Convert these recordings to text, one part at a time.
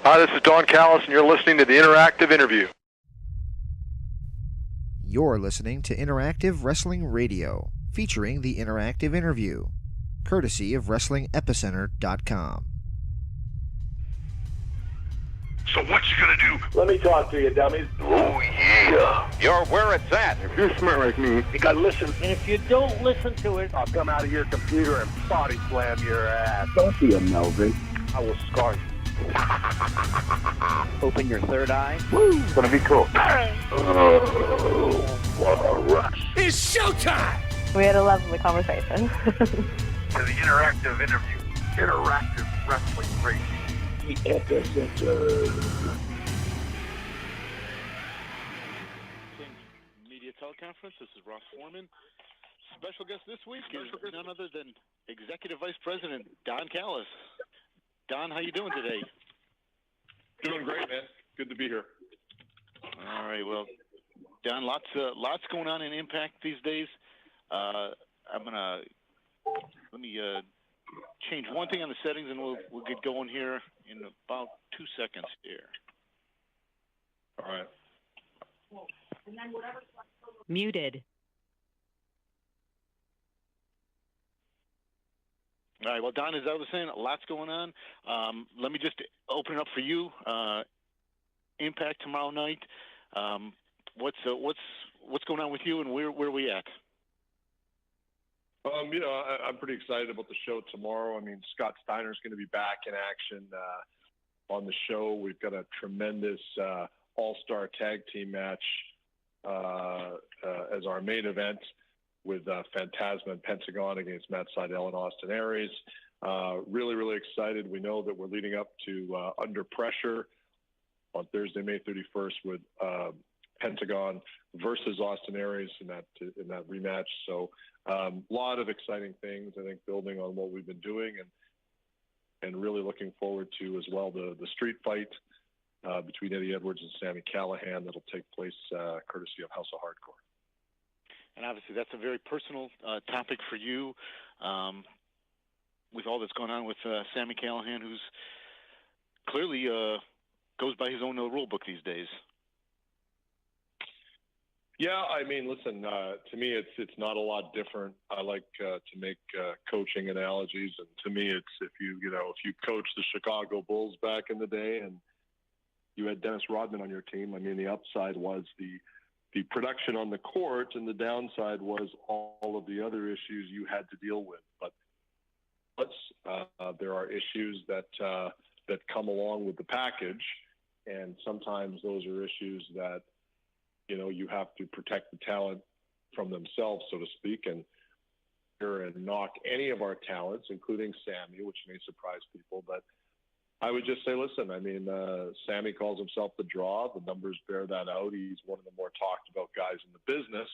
Hi, this is Don Callis, and you're listening to the Interactive Interview. You're listening to Interactive Wrestling Radio, featuring the Interactive Interview, courtesy of WrestlingEpicenter.com. So what you gonna do? Let me talk to you, dummies. Oh, yeah. You're where it's at. If you're smart like me, you gotta listen. And if you don't listen to it, I'll come out of your computer and body slam your ass. don't be a Melvin. I will scar you. Open your third eye. Woo! It's gonna be cool. Oh, what a rush. It's showtime! We had a lovely conversation. To the Interactive Interview. Interactive Wrestling Radio. The Epicenter. Media teleconference. This is Ross Foreman. Special guest this week is none other than Executive Vice President Don Callis. Don, how you doing today? Doing great, man. Good to be here. All right. Well, Don, lots going on in Impact these days. Let me change one thing on the settings, and we'll get going here in about 2 seconds here. All right. Muted. All right. Well, Don, as I was saying, lots going on. Let me just open it up for you. Impact tomorrow night. What's going on with you, and where are we at? I'm pretty excited about the show tomorrow. I mean, Scott Steiner's going to be back in action on the show. We've got a tremendous all-star tag team match as our main event, with Phantasma and Pentagon against Matt Sydal and Austin Aries. Really, really excited. We know that we're leading up to Under Pressure on Thursday, May 31st, with Pentagon versus Austin Aries in that rematch. So a lot of exciting things, I think, building on what we've been doing, and really looking forward to as well the street fight between Eddie Edwards and Sami Callihan that'll take place courtesy of House of Hardcore. And obviously, that's a very personal topic for you, with all that's going on with Sami Callihan, who's clearly goes by his own rule book these days. Yeah, I mean, listen, to me, it's not a lot different. I like to make coaching analogies, and to me, it's if you coached the Chicago Bulls back in the day, and you had Dennis Rodman on your team. I mean, the upside was the production on the court, and the downside was all of the other issues you had to deal with. But there are issues that come along with the package, and sometimes those are issues that you have to protect the talent from themselves, so to speak, and knock any of our talents, including Sami, which may surprise people. But I would just say, listen, I mean, Sami calls himself the Draw. The numbers bear that out. He's one of the more talked about guys in the business.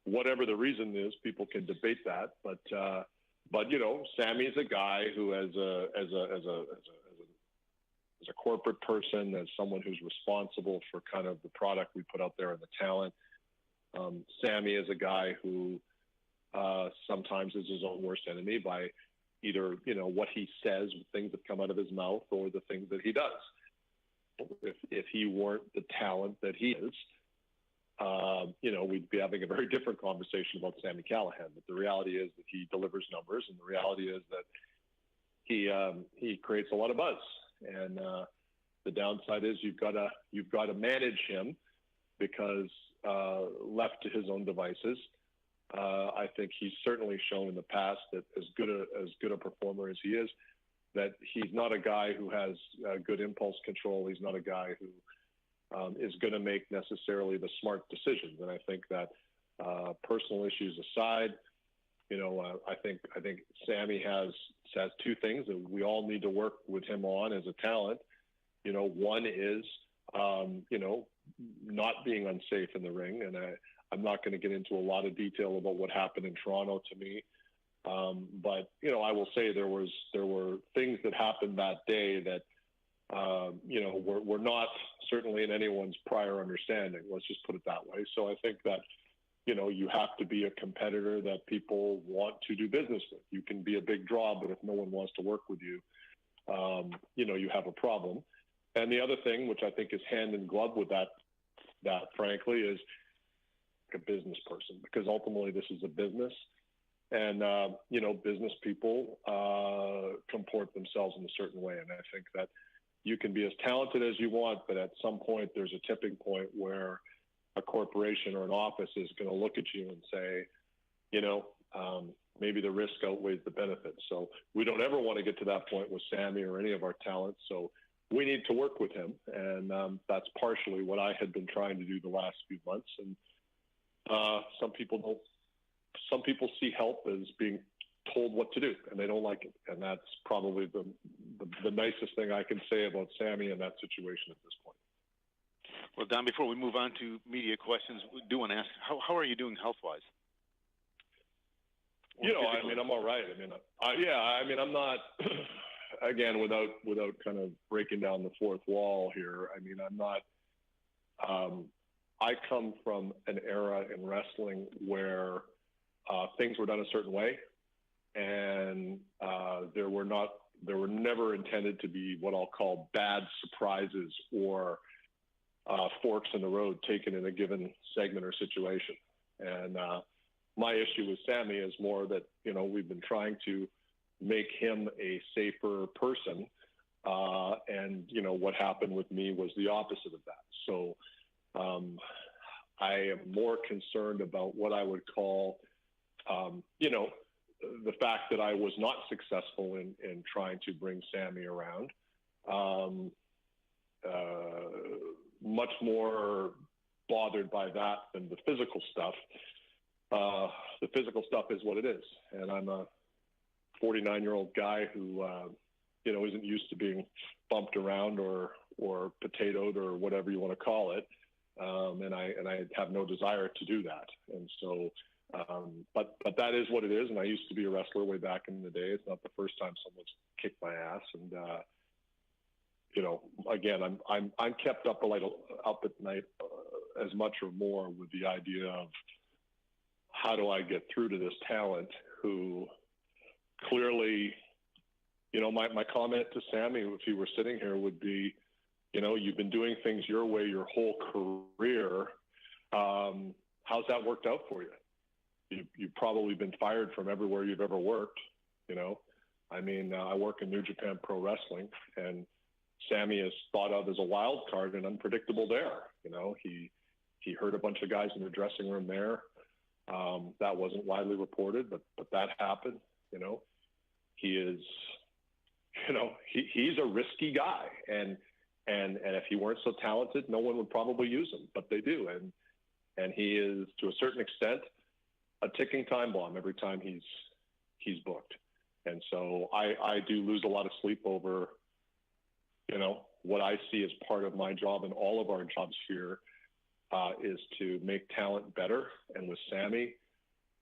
Whatever the reason is, people can debate that. But Sami's a guy who, as a corporate person, as someone who's responsible for kind of the product we put out there and the talent, Sami is a guy who sometimes is his own worst enemy by either, what he says, things that come out of his mouth, or the things that he does. If he weren't the talent that he is, we'd be having a very different conversation about Sami Callihan. But the reality is that he delivers numbers, and the reality is that he creates a lot of buzz. And the downside is you've got to manage him, because left to his own devices, I think he's certainly shown in the past that as good a performer as he is, that he's not a guy who has good impulse control. He's not a guy who is going to make necessarily the smart decisions. And I think that personal issues aside, I think Sami has two things that we all need to work with him on as a talent. One is not being unsafe in the ring, and I'm not going to get into a lot of detail about what happened in Toronto to me. But, I will say there were things that happened that day that, were not certainly in anyone's prior understanding. Let's just put it that way. So I think that, you have to be a competitor that people want to do business with. You can be a big draw, but if no one wants to work with you, you have a problem. And the other thing, which I think is hand in glove with that frankly, is a business person, because ultimately this is a business, and business people comport themselves in a certain way. And I think that you can be as talented as you want, but at some point there's a tipping point where a corporation or an office is going to look at you and say, maybe the risk outweighs the benefit. So we don't ever want to get to that point with Sami or any of our talents. So we need to work with him, and that's partially what I had been trying to do the last few months. And some people see help as being told what to do, and they don't like it. And that's probably the nicest thing I can say about Sami in that situation at this point. Well, Don, before we move on to media questions, we do want to ask, how are you doing health-wise? I'm all right. I'm not, again, without kind of breaking down the fourth wall here. I'm not, I come from an era in wrestling where things were done a certain way, and there were never intended to be what I'll call bad surprises or forks in the road taken in a given segment or situation. And my issue with Sami is more that, we've been trying to make him a safer person. And what happened with me was the opposite of that. So I am more concerned about what I would call, the fact that I was not successful in trying to bring Sami around. Much more bothered by that than the physical stuff. The physical stuff is what it is. And I'm a 49-year-old guy who, isn't used to being bumped around or potatoed or whatever you want to call it. And I have no desire to do that. And so, but that is what it is. And I used to be a wrestler way back in the day. It's not the first time someone's kicked my ass. And, again, I'm kept up at night as much or more with the idea of how do I get through to this talent who clearly, my comment to Sami, if he were sitting here, would be, you've been doing things your way your whole career. How's that worked out for you? You've probably been fired from everywhere you've ever worked. I work in New Japan Pro Wrestling, and Sami is thought of as a wild card and unpredictable there. He hurt a bunch of guys in the dressing room there. That wasn't widely reported, but that happened. He is, he's a risky guy, and if he weren't so talented, no one would probably use him, but they do. And he is, to a certain extent, a ticking time bomb every time he's booked. And so I do lose a lot of sleep over, what I see as part of my job and all of our jobs here is to make talent better. And with Sami,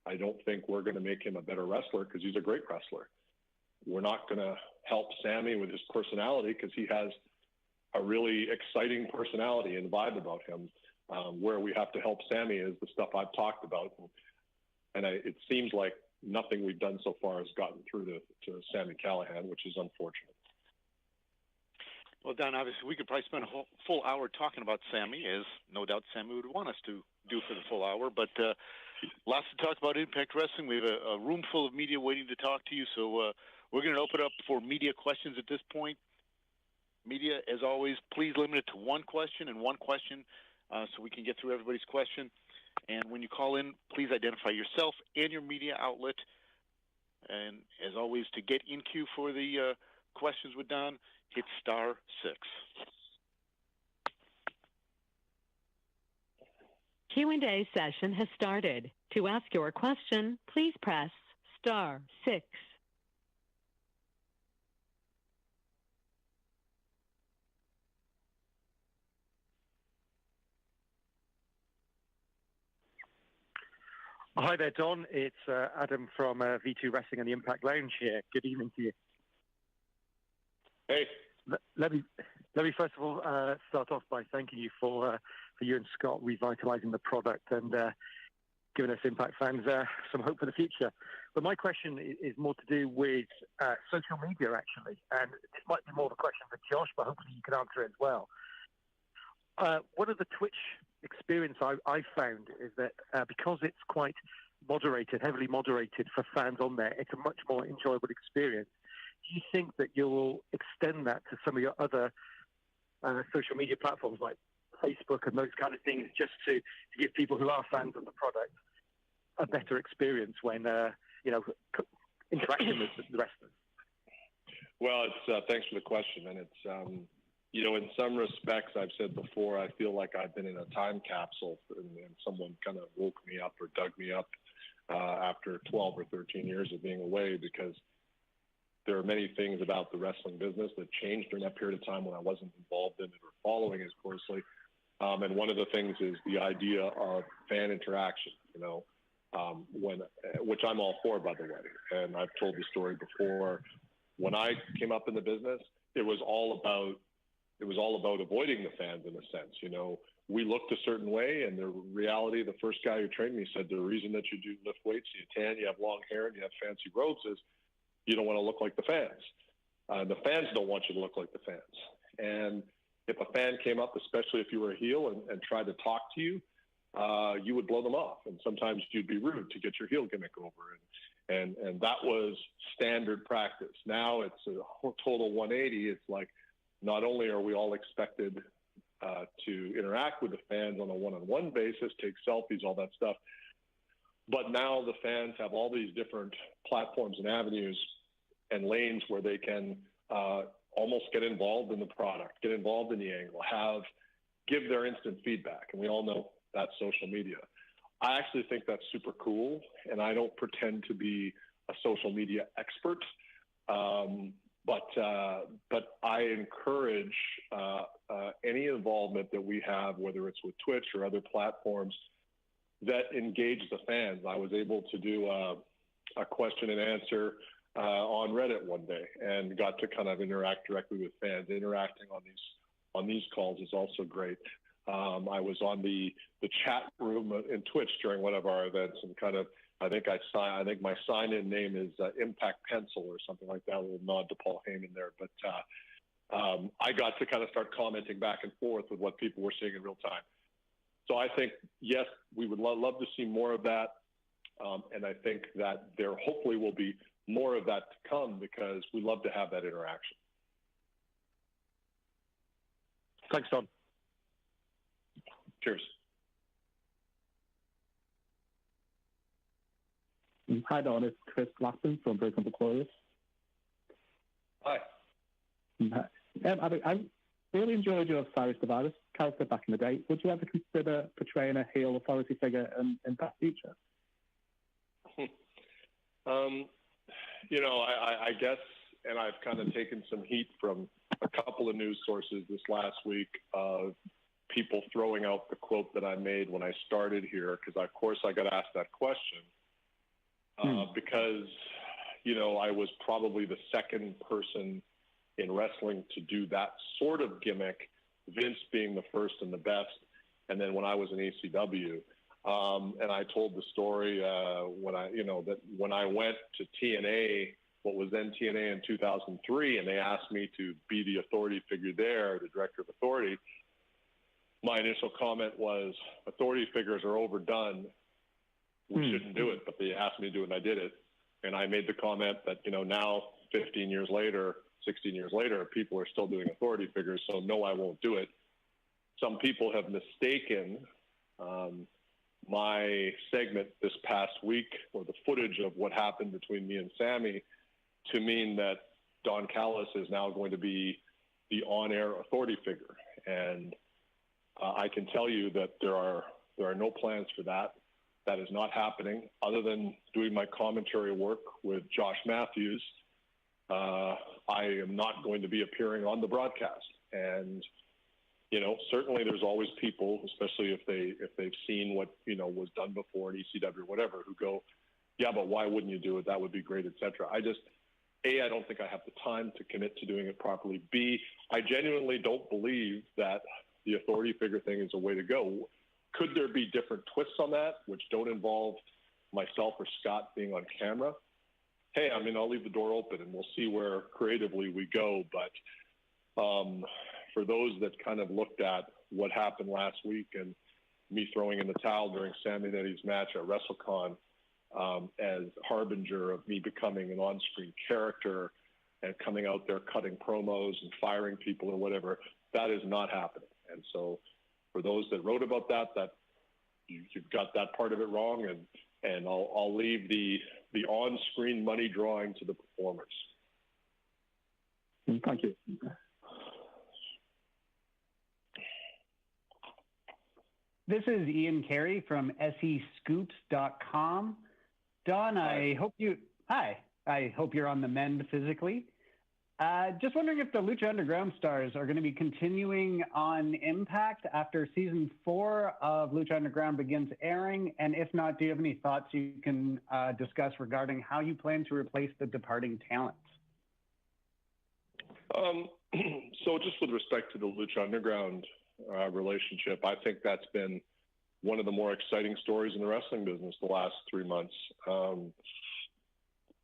I don't think we're going to make him a better wrestler because he's a great wrestler. We're not going to help Sami with his personality because he has a really exciting personality and vibe about him. Where we have to help Sami is the stuff I've talked about. And it seems like nothing we've done so far has gotten through to Sami Callihan, which is unfortunate. Well, Don, obviously we could probably spend a full hour talking about Sami, as no doubt Sami would want us to do for the full hour. But lots to talk about Impact Wrestling. We have a room full of media waiting to talk to you. So we're going to open up for media questions at this point. Media, as always, please limit it to one question and one question so we can get through everybody's question. And when you call in, please identify yourself and your media outlet. And as always, to get in queue for the questions with Don, hit *6. Q&A session has started. To ask your question, please press *6. Hi there, Don. It's Adam from V2 Wrestling and the Impact Lounge here. Good evening to you. Hey. Let me first of all start off by thanking you for you and Scott revitalizing the product. And giving us Impact fans some hope for the future. But my question is more to do with social media, actually. And this might be more of a question for Josh, but hopefully you can answer it as well. One of the Twitch experience I've found is that because it's quite moderated, heavily moderated for fans on there, it's a much more enjoyable experience. Do you think that you'll extend that to some of your other social media platforms like Facebook and those kind of things, just to give people who are fans of the product a better experience when interacting with the rest of us? Well, it's thanks for the question, and it's in some respects, I've said before, I feel like I've been in a time capsule, and someone kind of woke me up or dug me up after 12 or 13 years of being away, because there are many things about the wrestling business that changed during that period of time when I wasn't involved in it or following as closely. And one of the things is the idea of fan interaction, which I'm all for, by the way. And I've told the story before. When I came up in the business, it was all about avoiding the fans in a sense. We looked a certain way, and the reality, the first guy who trained me said the reason that you do lift weights, you tan, you have long hair, and you have fancy robes is you don't want to look like the fans. The fans don't want you to look like the fans. And if a fan came up, especially if you were a heel and tried to talk to you, you would blow them off. And sometimes you'd be rude to get your heel gimmick over. And that was standard practice. Now it's a total 180. It's like, not only are we all expected to interact with the fans on a one-on-one basis, take selfies, all that stuff, but now the fans have all these different platforms and avenues and lanes where they can almost get involved in the product, get involved in the angle, give their instant feedback. And we all know that's social media. I actually think that's super cool, and I don't pretend to be a social media expert. But I encourage any involvement that we have, whether it's with Twitch or other platforms, that engage the fans. I was able to do a question and answer on Reddit one day, and got to kind of interact directly with fans. Interacting on these calls is also great. I was on the chat room in Twitch during one of our events, and kind of, I think my sign-in name is Impact Pencil or something like that. A little nod to Paul Heyman there. But I got to kind of start commenting back and forth with what people were seeing in real time. So I think, yes, we would love to see more of that. And I think that there hopefully will be more of that to come, because we love to have that interaction. Thanks, Don. Cheers. Hi, Don. It's Chris Glassman from Broken Glorious. Hi. I really enjoyed your Cyrus the Virus character back in the day. Would you ever consider portraying a heel authority figure in that future? I guess, and I've kind of taken some heat from a couple of news sources this last week of people throwing out the quote that I made when I started here, because of course I got asked that question. Because, I was probably the second person in wrestling to do that sort of gimmick, Vince being the first and the best. And then when I was in ECW, and I told the story that when I went to TNA, what was then TNA in 2003, and they asked me to be the authority figure there, the director of authority, my initial comment was, authority figures are overdone. We shouldn't do it, but they asked me to do it, and I did it. And I made the comment that, now 15 years later, 16 years later, people are still doing authority figures, so no, I won't do it. Some people have mistaken my segment this past week, or the footage of what happened between me and Sami, to mean that Don Callis is now going to be the on-air authority figure. And I can tell you that there are no plans for that. That is not happening. Other than doing my commentary work with Josh Matthews, I am not going to be appearing on the broadcast. And certainly there's always people, especially if they've seen what was done before in ECW or whatever, who go, yeah, but why wouldn't you do it? That would be great, etc. I don't think I have the time to commit to doing it properly. B, I genuinely don't believe that the authority figure thing is a way to go. Could there be different twists on that, which don't involve myself or Scott being on camera? Hey, I mean, I'll leave the door open and we'll see where creatively we go. But for those that kind of looked at what happened last week and me throwing in the towel during Sami Callihan's match at WrestleCon as harbinger of me becoming an on-screen character and coming out there cutting promos and firing people or whatever, that is not happening. And so for those that wrote about that you've got that part of it wrong, and I'll leave the on-screen money drawing to the performers. Thank you. This is Ian Carey from SEScoops.com. Don, I hope you're on the mend physically. Just wondering if the Lucha Underground stars are going to be continuing on Impact after season 4 of Lucha Underground begins airing, and if not, do you have any thoughts you can discuss regarding how you plan to replace the departing talents? So just with respect to the Lucha Underground relationship, I think that's been one of the more exciting stories in the wrestling business the last 3 months.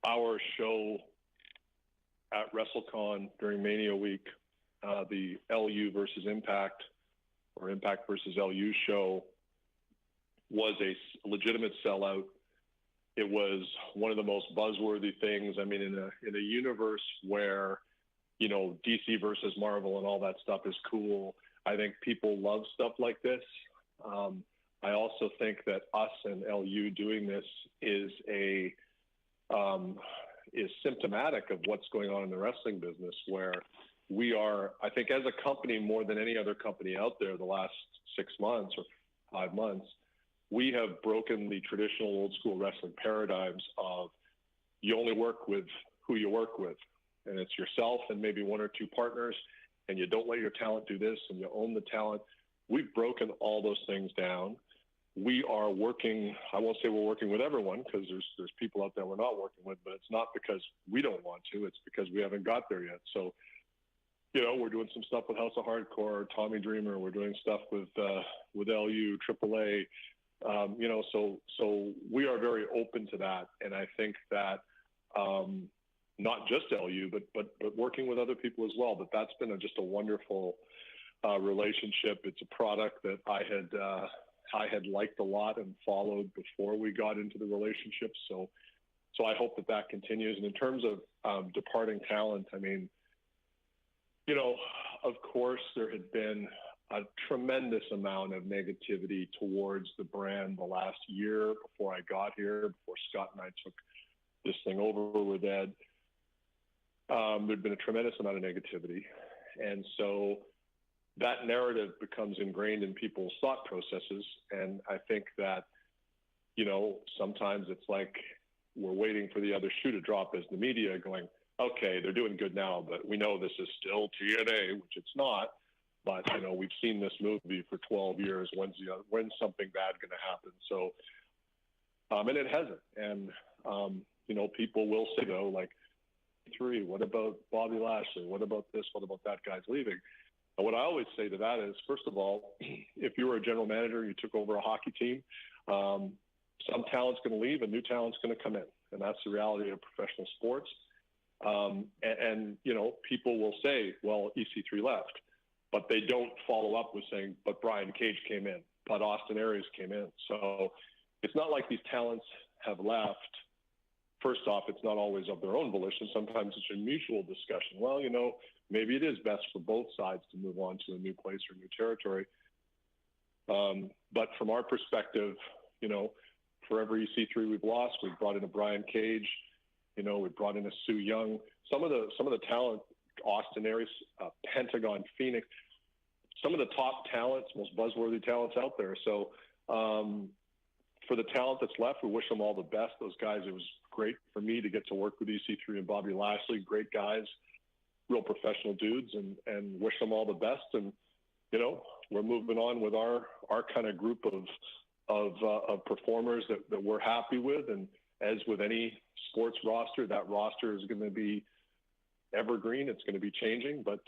Our show at WrestleCon during Mania Week, the LU versus Impact or Impact versus LU show was a legitimate sellout. It was one of the most buzzworthy things. I mean, in a universe where, you know, DC versus Marvel and all that stuff is cool, I think people love stuff like this. I also think that us and LU doing this is symptomatic of what's going on in the wrestling business, where we are, I think as a company, more than any other company out there the last 6 months or 5 months, we have broken the traditional old school wrestling paradigms of you only work with who you work with, and it's yourself and maybe 1 or 2 partners, and you don't let your talent do this, and you own the talent. We've broken all those things down. We are working, I won't say we're working with everyone, because there's people out there we're not working with, but it's not because we don't want to, it's because we haven't got there yet. So, you know, we're doing some stuff with House of Hardcore, Tommy Dreamer, we're doing stuff with LU, AAA, you know, so we are very open to that. And I think that not just LU, but working with other people as well, but that's been just a wonderful relationship. It's a product that I had liked a lot and followed before we got into the relationship. So I hope that continues. And in terms of departing talent, I mean, you know, of course there had been a tremendous amount of negativity towards the brand the last year before I got here, before Scott and I took this thing over with Ed. There'd been a tremendous amount of negativity. And so that narrative becomes ingrained in people's thought processes. And I think that, you know, sometimes it's like we're waiting for the other shoe to drop as the media going, okay, they're doing good now, but we know this is still TNA, which it's not. But, you know, we've seen this movie for 12 years. When's something bad going to happen? So, and it hasn't. And, you know, people will say, though, like, what about Bobby Lashley? What about this? What about that guy's leaving? And what I always say to that is, first of all, if you were a general manager, you took over a hockey team, some talent's going to leave and new talent's going to come in. And that's the reality of professional sports. And, you know, people will say, well, EC3 left, but they don't follow up with saying, but Brian Cage came in, but Austin Aries came in. So it's not like these talents have left. First off, it's not always of their own volition. Sometimes it's a mutual discussion. Well, you know, maybe it is best for both sides to move on to a new place or new territory. But from our perspective, you know, for every EC3 we've lost, we've brought in a Brian Cage, you know, we brought in a Sue Young. Some of the talent, Austin Aries, Pentagon, Phoenix, some of the top talents, most buzzworthy talents out there. So for the talent that's left, we wish them all the best. Those guys, it was great for me to get to work with EC3 and Bobby Lashley, great guys, real professional dudes, and wish them all the best. And, you know, we're moving on with our kind of group of performers that we're happy with. And as with any sports roster, that roster is going to be evergreen. It's going to be changing, but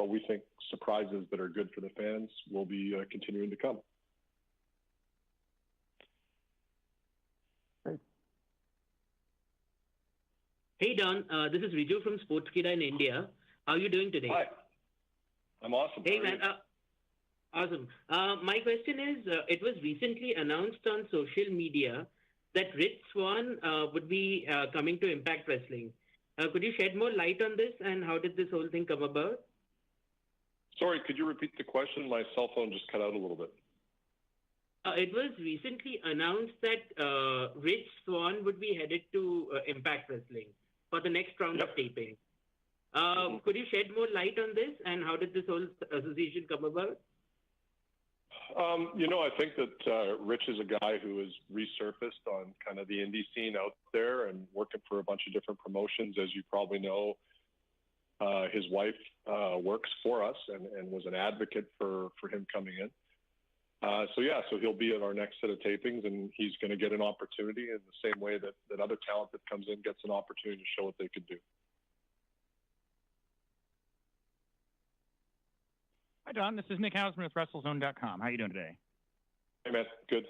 we think surprises that are good for the fans will be continuing to come. Hey, Don. This is Riju from Sportskeeda in India. How are you doing today? Hi. I'm awesome. Hey, man. Awesome. My question is, it was recently announced on social media that Rich Swann would be coming to Impact Wrestling. Could you shed more light on this, and how did this whole thing come about? Sorry, could you repeat the question? My cell phone just cut out a little bit. It was recently announced that Rich Swann would be headed to Impact Wrestling for the next round of taping. Could you shed more light on this, and how did this whole association come about? I think that Rich is a guy who has resurfaced on kind of the indie scene out there and working for a bunch of different promotions. As you probably know, his wife works for us and was an advocate for him coming in. So he'll be at our next set of tapings, and he's going to get an opportunity in the same way that other talent that comes in gets an opportunity to show what they could do. Hi, Don. This is Nick Hausman with WrestleZone.com. How are you doing today? Hey, man. Good.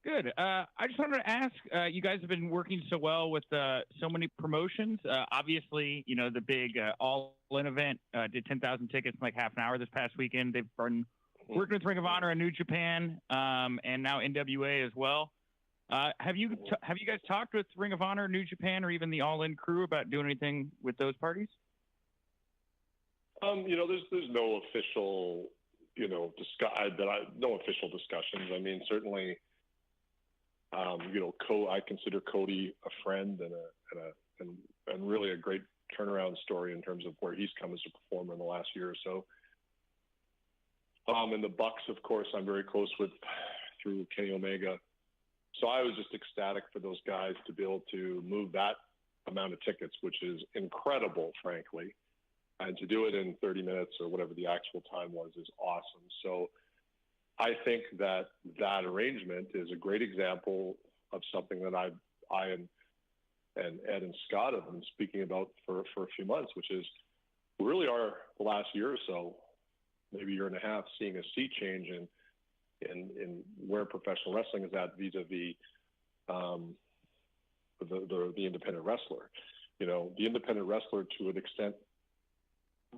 Good. I just wanted to ask, you guys have been working so well with so many promotions. Obviously, the big All-In event did 10,000 tickets in like half an hour this past weekend. They've been working with Ring of Honor and New Japan, and now NWA as well. Have you guys talked with Ring of Honor, New Japan, or even the All-In crew about doing anything with those parties? There's no official, no official discussions. I mean, certainly, I consider Cody a friend and really a great turnaround story in terms of where he's come as a performer in the last year or so. And the Bucks, of course, I'm very close with through Kenny Omega. So I was just ecstatic for those guys to be able to move that amount of tickets, which is incredible, frankly. And to do it in 30 minutes or whatever the actual time was is awesome. So I think that arrangement is a great example of something that I and Ed and Scott have been speaking about for a few months, which is we really are the last year or so, maybe year and a half, seeing a sea change in where professional wrestling is at vis-a-vis the independent wrestler. The independent wrestler, to an extent,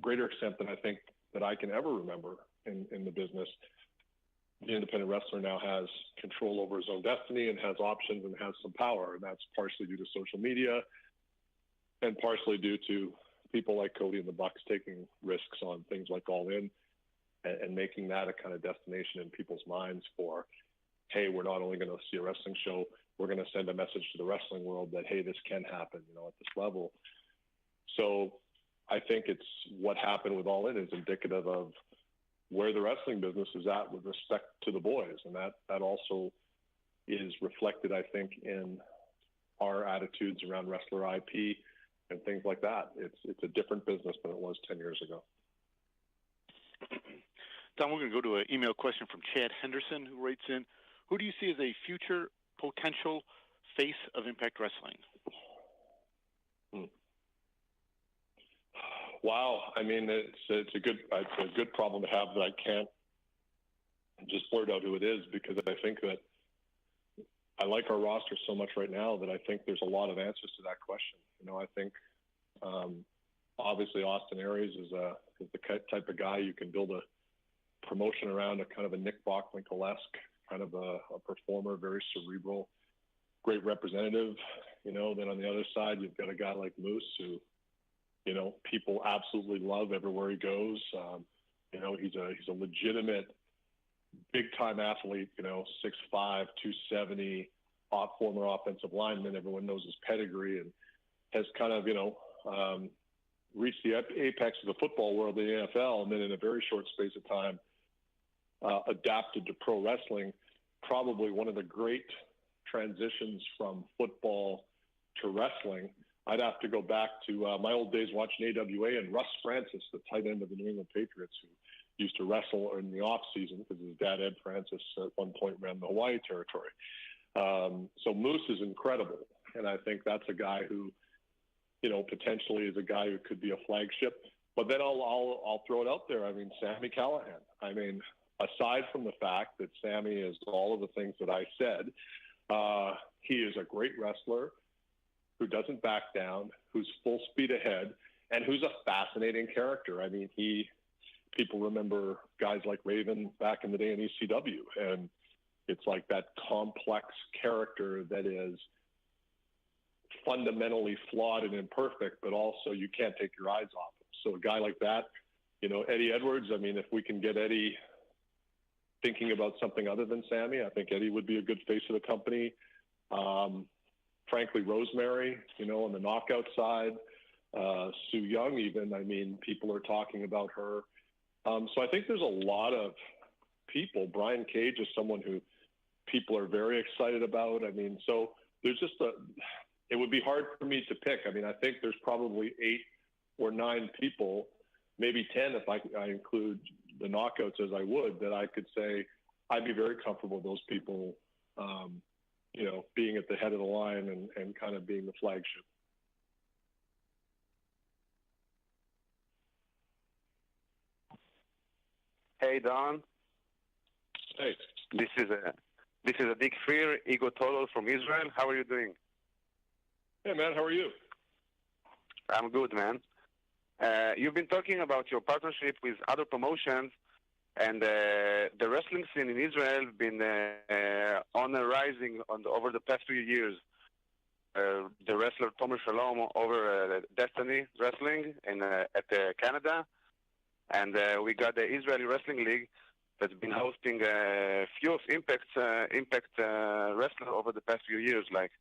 greater extent than I think that I can ever remember in the business, the independent wrestler now has control over his own destiny and has options and has some power. And that's partially due to social media and partially due to people like Cody and the Bucks taking risks on things like All In and making that a kind of destination in people's minds for, hey, we're not only going to see a wrestling show, we're going to send a message to the wrestling world that, hey, this can happen, at this level. So I think it's what happened with All In is indicative of where the wrestling business is at with respect to the boys. And that also is reflected, I think, in our attitudes around wrestler IP and things like that. It's a different business than it was 10 years ago. Don, we're going to go to an email question from Chad Henderson, who writes in, who do you see as a future potential face of Impact Wrestling? Wow. I mean, it's a good problem to have that I can't just blurt out who it is, because I think that I like our roster so much right now that I think there's a lot of answers to that question. I think obviously Austin Aries is the type of guy you can build a promotion around, a kind of a Nick Bockwinkel-esque kind of a performer, very cerebral, great representative. Then on the other side, you've got a guy like Moose who, people absolutely love everywhere he goes. He's a legitimate big-time athlete, 6'5", 270, former offensive lineman. Everyone knows his pedigree and has kind of, reached the apex of the football world in the NFL, and then in a very short space of time adapted to pro wrestling. Probably one of the great transitions from football to wrestling. I'd have to go back to my old days watching AWA and Russ Francis, the tight end of the New England Patriots, who used to wrestle in the off season because his dad, Ed Francis, at one point ran the Hawaii territory. So Moose is incredible. And I think that's a guy who, potentially is a guy who could be a flagship. But then I'll throw it out there. I mean, Sami Callihan. I mean, aside from the fact that Sami is all of the things that I said, he is a great wrestler who doesn't back down, who's full speed ahead, and who's a fascinating character. I mean, people remember guys like Raven back in the day in ECW, and it's like that complex character that is fundamentally flawed and imperfect, but also you can't take your eyes off him. So a guy like that, you know, Eddie Edwards, I mean, if we can get Eddie thinking about something other than Sami, I think Eddie would be a good face of the company. Frankly, Rosemary, you know, on the knockout side, Sue Young even, I mean, people are talking about her. So I think there's a lot of people. Brian Cage is someone who people are very excited about. I mean, so there's just it would be hard for me to pick. I mean, I think there's probably 8 or 9 people, maybe 10 if I include the knockouts as I would, that I could say I'd be very comfortable with those people, you know, being at the head of the line and kind of being the flagship. Hey, Don. Hey. This is a Dick Freer, Ego Total from Israel. How are you doing? Hey, man. How are you? I'm good, man. You've been talking about your partnership with other promotions, and the wrestling scene in Israel has been on a rising over the past few years. The wrestler Tomer Shalom over Destiny Wrestling at Canada, and we got the Israeli Wrestling League that's been hosting a few of Impact wrestlers over the past few years, like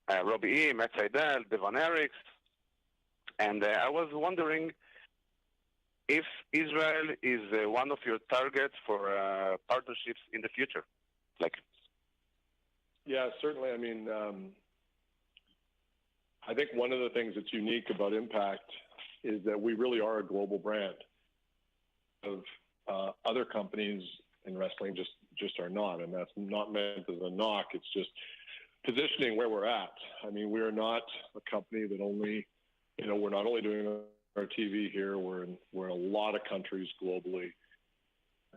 Robbie E., Matt Seidel, Devon Eriks. And I was wondering if Israel is one of your targets for partnerships in the future. Yeah, certainly. I mean, I think one of the things that's unique about Impact is that we really are a global brand. Of other companies in wrestling just are not, and that's not meant as a knock. It's just positioning where we're at. I mean, we're not a company that only, you know, we're not only doing our TV here. We're in a lot of countries globally.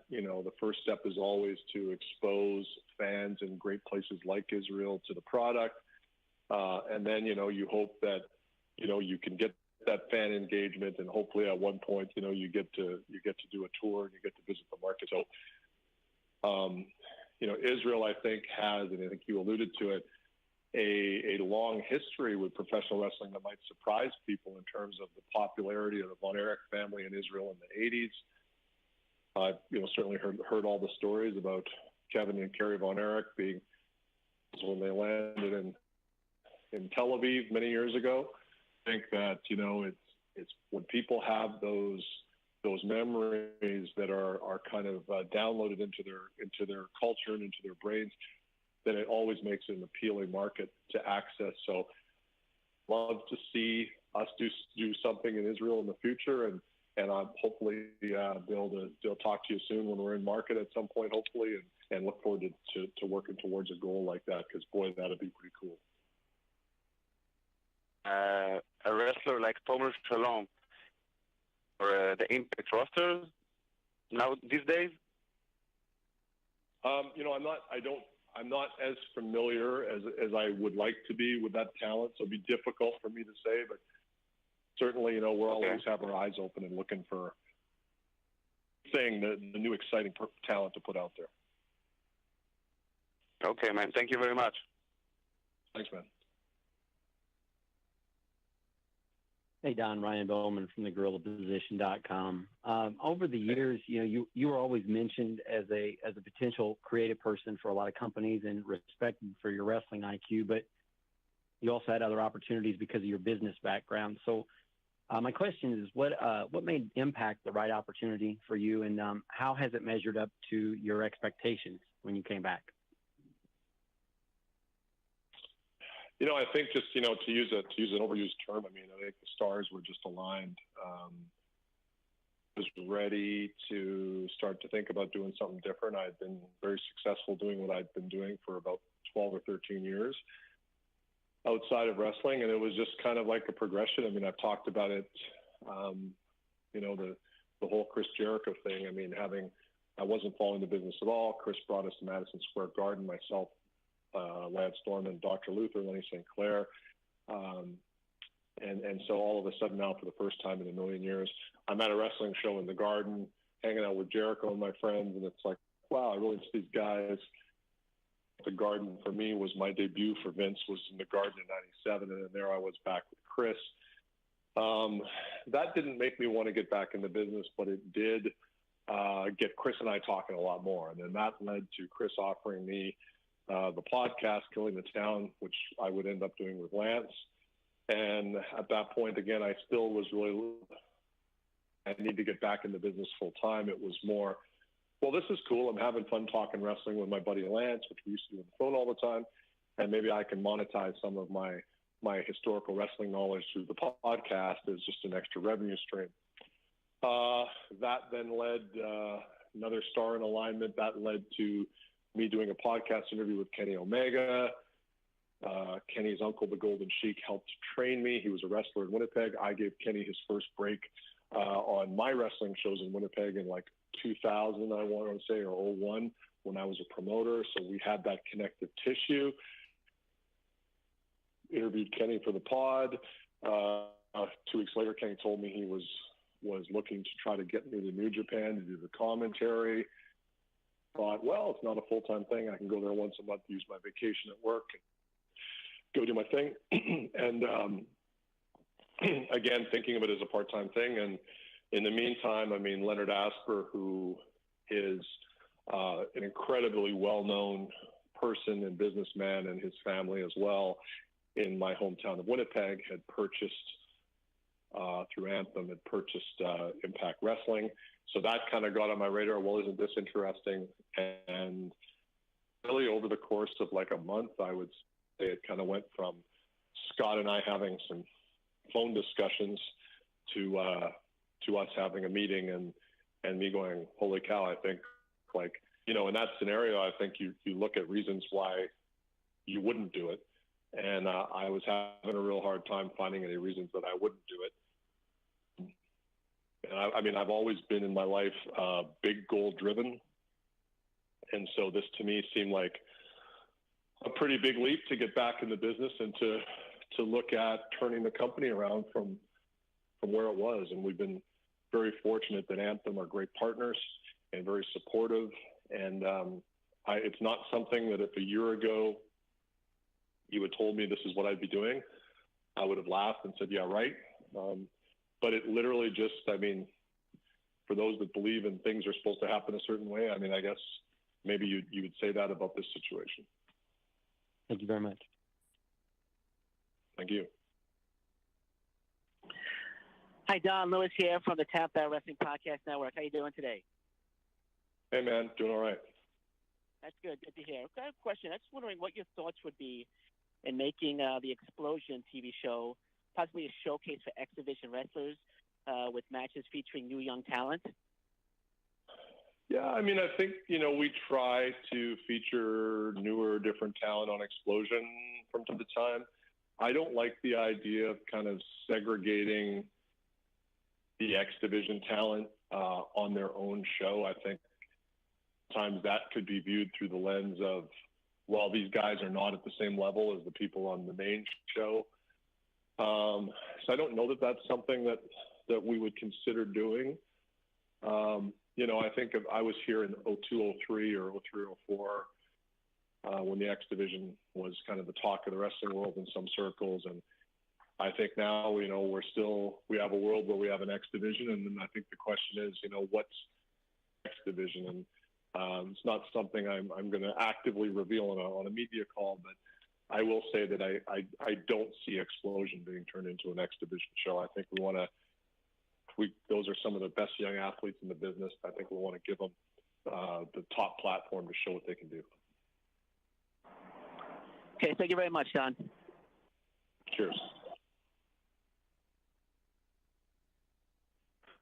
You know, the first step is always to expose fans in great places like Israel to the product, and then, you know, you hope that, you know, you can get that fan engagement, and hopefully at one point, you know, you get to do a tour and you get to visit the market. So, you know, Israel, I think, has, and I think you alluded to it, a long history with professional wrestling that might surprise people in terms of the popularity of the Von Erich family in Israel in the 80s. I've, you know, certainly heard all the stories about Kevin and Kerry Von Erich being when they landed in Tel Aviv many years ago. I think that, you know, it's when people have those memories that are kind of downloaded into their culture and into their brains, then it always makes it an appealing market to access. So love to see us do something in Israel in the future, and I'll hopefully be able to talk to you soon when we're in market at some point, hopefully, and look forward to working towards a goal like that, because boy, that'd be pretty cool. A wrestler like Tomer Shalom or the Impact roster now these days? You know, I'm not as familiar as I would like to be with that talent, so it'd be difficult for me to say, but certainly, you know, we'll always have our eyes open and looking for the new exciting talent to put out there. Okay, man. Thank you very much. Thanks, man. Hey, Don, Ryan Bowman from thegorillaposition.com. Over the years, you know, you were always mentioned as a potential creative person for a lot of companies and respected for your wrestling IQ, but you also had other opportunities because of your business background. So my question is, what made Impact the right opportunity for you, and how has it measured up to your expectations when you came back? You know, I think just, you know, to use an overused term, I mean, I think the stars were just aligned. I was ready to start to think about doing something different. I'd been very successful doing what I'd been doing for about 12 or 13 years outside of wrestling, and it was just kind of like a progression. I mean, I've talked about it, you know, the whole Chris Jericho thing. I mean, I wasn't following the business at all. Chris brought us to Madison Square Garden, myself, Lance Storm and Dr. Luther, Lenny St. Clair. And so all of a sudden now, for the first time in a million years, I'm at a wrestling show in the Garden, hanging out with Jericho and my friends, and it's like, wow, I really miss these guys. The Garden for me was my debut for Vince, was in the Garden in '97, and then there I was back with Chris. That didn't make me want to get back in the business, but it did get Chris and I talking a lot more. And then that led to Chris offering me the podcast, Killing the Town, which I would end up doing with Lance. And at that point, again, I still was really, I need to get back in the business full time. It was more, well, this is cool. I'm having fun talking wrestling with my buddy Lance, which we used to do on the phone all the time. And maybe I can monetize some of my historical wrestling knowledge through the podcast as just an extra revenue stream. That then led another star in alignment. That led to me doing a podcast interview with Kenny Omega. Kenny's uncle, the Golden Sheik, helped train me. He was a wrestler in Winnipeg. I gave Kenny his first break on my wrestling shows in Winnipeg in like 2000, I want to say, or 01, when I was a promoter. So we had that connective tissue. Interviewed Kenny for the pod. 2 weeks later, Kenny told me he was looking to try to get me to New Japan to do the commentary. Thought, well, it's not a full-time thing. I can go there once a month, use my vacation at work, and go do my thing. And again, thinking of it as a part-time thing. And in the meantime, I mean, Leonard Asper, who is an incredibly well-known person and businessman, and his family as well, in my hometown of Winnipeg, had purchased, through Anthem, had purchased Impact Wrestling. So that kind of got on my radar. Well, isn't this interesting? And really over the course of like a month, I would say it kind of went from Scott and I having some phone discussions to us having a meeting and me going, holy cow, I think, like, you know, in that scenario, I think you look at reasons why you wouldn't do it. And I was having a real hard time finding any reasons that I wouldn't do it. And I mean, I've always been in my life big goal driven. And so this to me seemed like a pretty big leap to get back in the business and to look at turning the company around from where it was. And we've been very fortunate that Anthem are great partners and very supportive. And it's not something that if a year ago you had told me this is what I'd be doing, I would have laughed and said, yeah, right. But it literally just, I mean, for those that believe in things are supposed to happen a certain way, I mean, I guess maybe you would say that about this situation. Thank you very much. Thank you. Hi, Don Lewis here from the Tap That Wrestling Podcast Network. How you doing today? Hey, man, doing all right. That's good. Good to hear. Okay, I have a question. I was wondering what your thoughts would be in making the Explosion TV show possibly a showcase for X-Division wrestlers with matches featuring new young talent. Yeah, I mean, I think, you know, we try to feature newer, different talent on Explosion from time to time. I don't like the idea of kind of segregating the X-Division talent on their own show. I think sometimes that could be viewed through the lens of, well, these guys are not at the same level as the people on the main show. So I don't know that that's something that we would consider doing. You know, I think I was here in 02, 03 or 03, 04 when the X Division was kind of the talk of the wrestling world in some circles. And I think now, you know, we have a world where we have an X Division. And then I think the question is, you know, what's X Division? And it's not something I'm going to actively reveal on a media call, but I will say that I don't see Explosion being turned into an X Division show. I think those are some of the best young athletes in the business. I think we want to give them the top platform to show what they can do. Okay, thank you very much, Don. Cheers.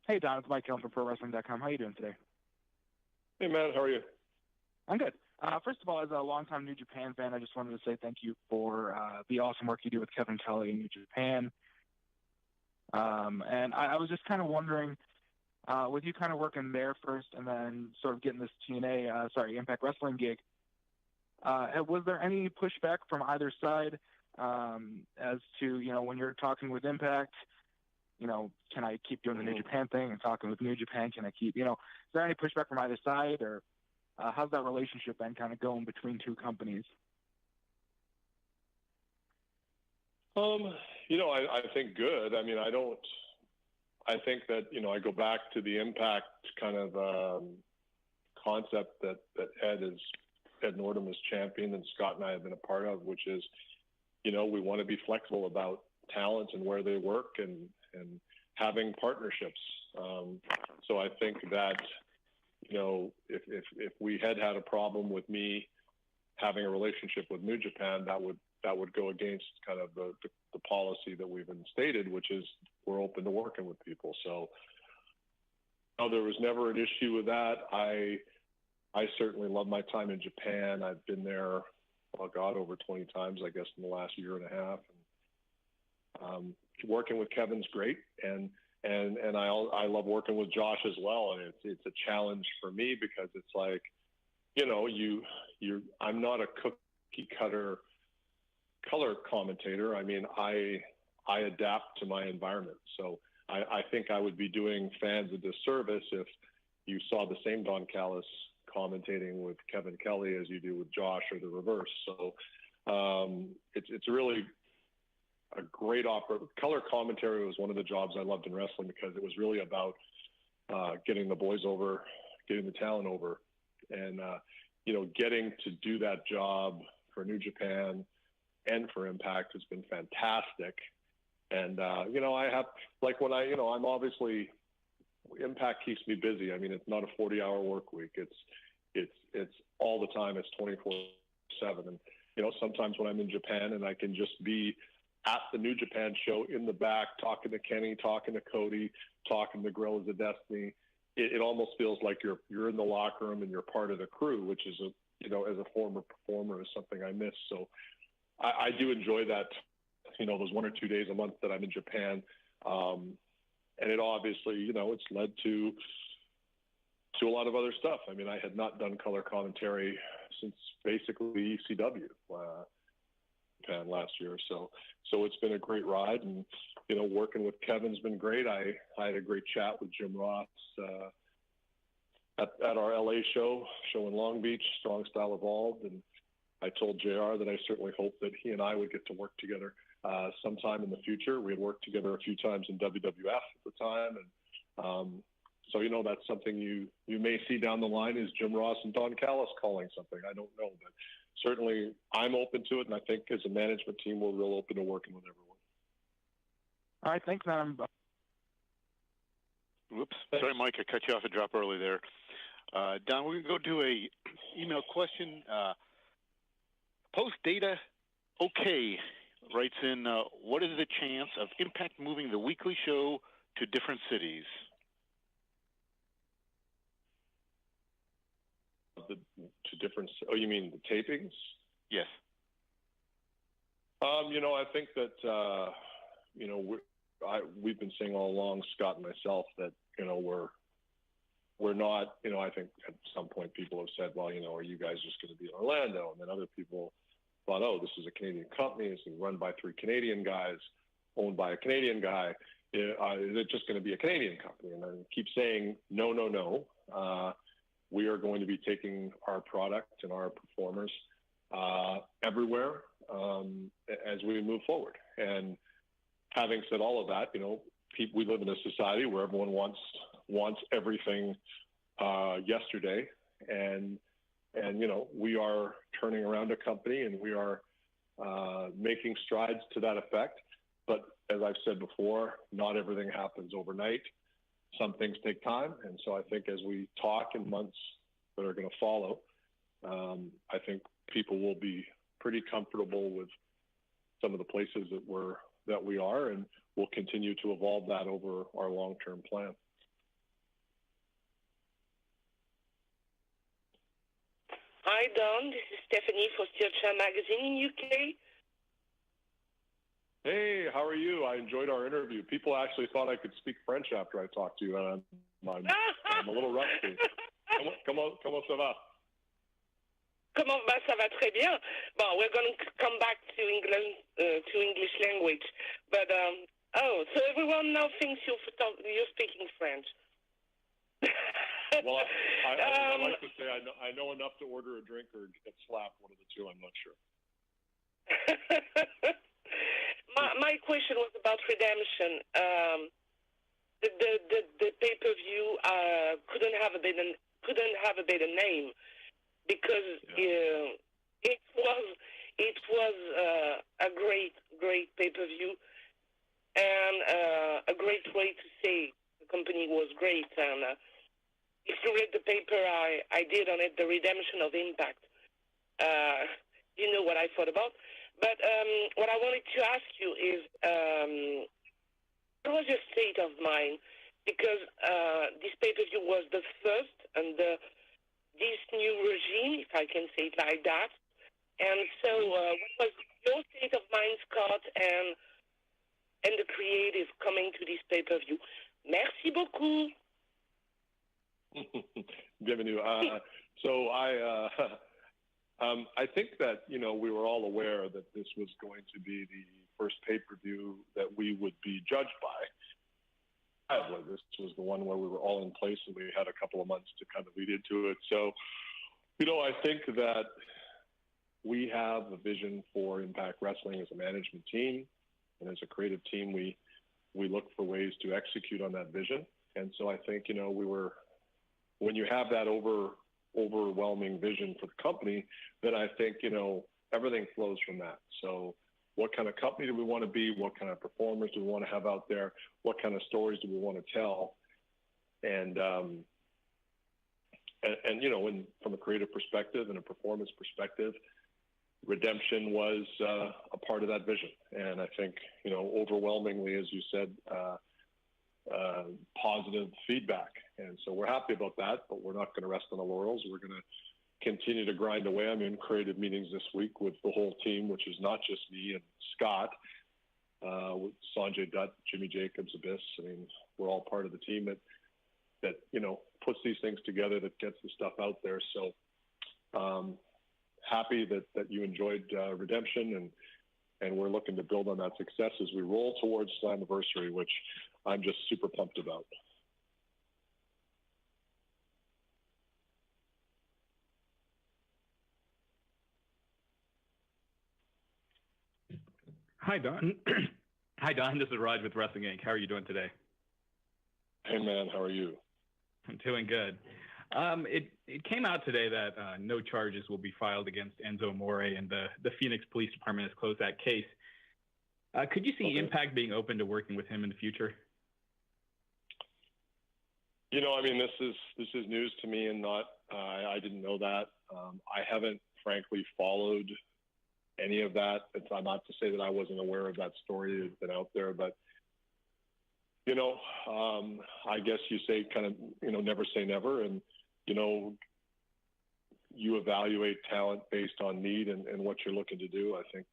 Hey, Don, it's Mike Hill from ProWrestling.com. How are you doing today? Hey, man, how are you? I'm good. First of all, as a longtime New Japan fan, I just wanted to say thank you for the awesome work you do with Kevin Kelly in New Japan. And I was just kind of wondering, with you kind of working there first and then sort of getting this Impact Wrestling gig, was there any pushback from either side as to, when you're talking with Impact, can I keep doing the New Japan thing and talking with New Japan? Can I keep, is there any pushback from either side, or how's that relationship been kind of going between two companies? I think good. I mean, I think that, I go back to the Impact kind of concept that Ed Nordholm has championed and Scott and I have been a part of, which is, we want to be flexible about talent and where they work and having partnerships. So I think that, if we had a problem with me having a relationship with New Japan, that would go against kind of the policy that we've instated, which is we're open to working with people. So there was never an issue with that. I certainly love my time in Japan. I've been there, over 20 times, I guess, in the last year and a half. And, working with Kevin's great, and I love working with Josh as well. And it's a challenge for me because it's like, I'm not a cookie cutter color commentator. I mean, I adapt to my environment. So I think I would be doing fans a disservice if you saw the same Don Callis commentating with Kevin Kelly as you do with Josh, or the reverse. So it's really a great color commentary was one of the jobs I loved in wrestling, because it was really about getting the boys over, getting the talent over, and getting to do that job for New Japan and for Impact has been fantastic. And I have, like, when I'm obviously, Impact keeps me busy. I mean, it's not a 40-hour work week. It's all the time. It's 24/7. And sometimes when I'm in Japan and I can just be at the New Japan show in the back, talking to Kenny, talking to Cody, talking to Guerrillas of Destiny, it almost feels like you're in the locker room and you're part of the crew, which is as a former performer, is something I miss. So I do enjoy that, those 1 or 2 days a month that I'm in Japan. And it obviously, it's led to a lot of other stuff. I mean, I had not done color commentary since basically ECW Japan last year. So it's been a great ride, and, working with Kevin's been great. I had a great chat with Jim Ross at our LA show in Long Beach, Strong Style Evolved. And I told JR that I certainly hoped that he and I would get to work together sometime in the future. We had worked together a few times in WWF at the time. And so, that's something you may see down the line, is Jim Ross and Don Callis calling something. I don't know, but certainly I'm open to it. And I think as a management team, we're real open to working with everyone. All right. Thanks, man. Whoops. Sorry, Mike. I cut you off a drop early there. Don, we're going to go to a email question. Post Data OK writes in, what is the chance of Impact moving the weekly show to different cities? You mean the tapings? Yes. I think that, we've been saying all along, Scott and myself, that, we're not, I think at some point people have said, well, are you guys just going to be in Orlando? And then other people thought, oh, this is a Canadian company. It's run by 3 Canadian guys, owned by a Canadian guy. Is it just going to be a Canadian company? And I keep saying, no. We are going to be taking our product and our performers everywhere as we move forward. And having said all of that, we live in a society where everyone wants everything yesterday, and we are turning around a company, and we are making strides to that effect. But as I've said before, not everything happens overnight. Some things take time, and so I think as we talk in months that are going to follow, I think people will be pretty comfortable with some of the places that we are, and we'll continue to evolve that over our long-term plan. Hi, Don. This is Stephanie for Steel Chair Magazine in UK. Hey, how are you? I enjoyed our interview. People actually thought I could speak French after I talked to you, and I'm a little rusty. Comment ça va? Comment ça va très bien. Bon, we're going to come back to English language, but so everyone now thinks you're speaking French. Well, I like to say I know enough to order a drink or get slapped. One of the two, I'm not sure. My question was about Redemption. The pay-per-view couldn't have a better name because it was a great pay-per-view and a great way to say the company was great. And if you read the paper I did on it, The Redemption of Impact, you know what I thought about. But what I wanted to ask you is, what was your state of mind? Because this pay-per-view was the first under this new regime, if I can say it like that. And so what was your state of mind, Scott, and the creative coming to this pay-per-view? Merci beaucoup. Bienvenue. So I think that, we were all aware that this was going to be the first pay-per-view that we would be judged by. This was the one where we were all in place and we had a couple of months to kind of lead into it. So, I think that we have a vision for Impact Wrestling as a management team, and as a creative team, we look for ways to execute on that vision. And so I think, when you have that overwhelming vision for the company, then I think, everything flows from that. So what kind of company do we want to be? What kind of performers do we want to have out there? What kind of stories do we want to tell? And from a creative perspective and a performance perspective, Redemption was a part of that vision. And I think, overwhelmingly, as you said, positive feedback. And so we're happy about that, but we're not going to rest on the laurels. We're going to continue to grind away. I'm in creative meetings this week with the whole team, which is not just me and Scott, with Sanjay Dutt, Jimmy Jacobs, Abyss. I mean, we're all part of the team that puts these things together, that gets the stuff out there. So happy that you enjoyed Redemption, and we're looking to build on that success as we roll towards Slammiversary, which I'm just super pumped about. Hi, Don. Hi, Don. This is Raj with Wrestling Inc. How are you doing today? Hey, man. How are you? I'm doing good. It came out today that no charges will be filed against Enzo Amore, and the Phoenix Police Department has closed that case. Could you see Impact being open to working with him in the future? This is news to me, and I didn't know that. I haven't, frankly, followed any of that. It's not to say that I wasn't aware of that story that's been out there, but I guess you say kind of, never say never, and you evaluate talent based on need and what you're looking to do. I think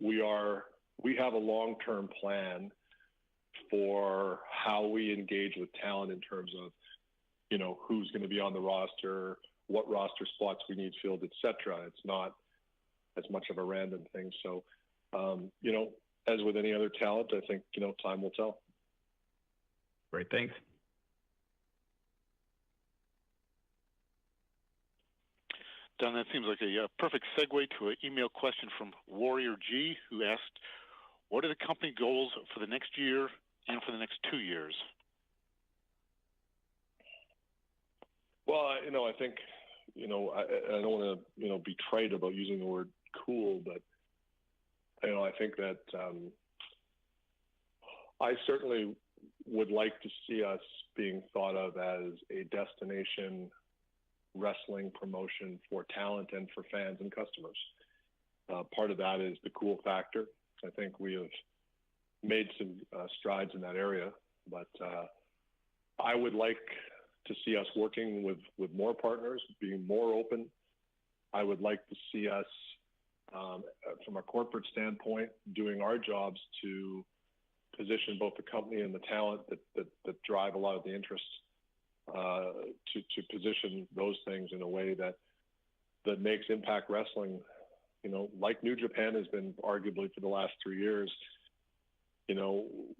we have a long-term plan for how we engage with talent in terms of who's going to be on the roster, what roster spots we need filled, etc. It's not as much of a random thing. So, as with any other talent, I think, time will tell. Great. Thanks. Don, that seems like a perfect segue to an email question from Warrior G, who asked, what are the company goals for the next year and for the next 2 years? Well, I think, I don't want to, be trite about using the word cool, but, I think that I certainly would like to see us being thought of as a destination wrestling promotion for talent and for fans and customers. Part of that is the cool factor. I think we have made some strides in that area, but I would like to see us working with more partners, being more open. I would like to see us, from a corporate standpoint, doing our jobs to position both the company and the talent that drive a lot of the interest, to position those things in a way that that makes Impact Wrestling, like New Japan has been arguably for the last 3 years.